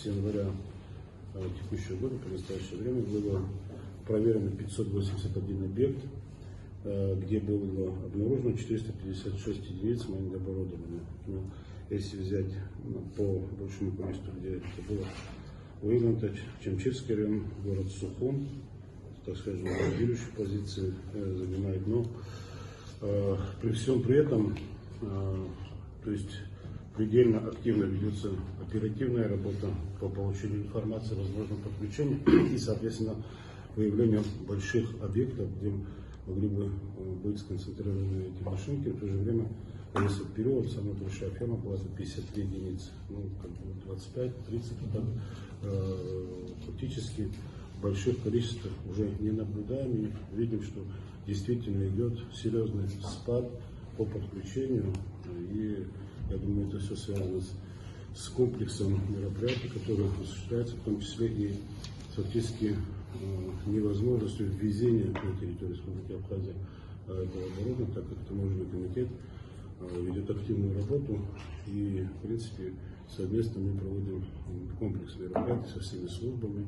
С января текущего года по настоящее время было проверено 581 объект, где было обнаружено 456 единиц майнинг оборудования. Но если взять по большому количеству, где это было выявлено, это Чемчирский район, город Сухум, так скажем, лидирующую позицию занимает. Но при всем при этом, то есть предельно активно ведется оперативная работа по получению информации о возможном подключении и, соответственно, выявлению больших объектов, где могли бы быть сконцентрированы эти машинки. В то же время, если период, самая большая ферма была за 53 единицы, 25-30, фактически больших количествах уже не наблюдаем и видим, что действительно идет серьезный спад по подключению, и я думаю, это все связано с комплексом мероприятий, которые осуществляются, в том числе и фактически невозможностью ввезения на территорию Республики Абхазия этого оборудования, так как таможенный комитет ведет активную работу, и в принципе совместно мы проводим комплекс мероприятий со всеми службами.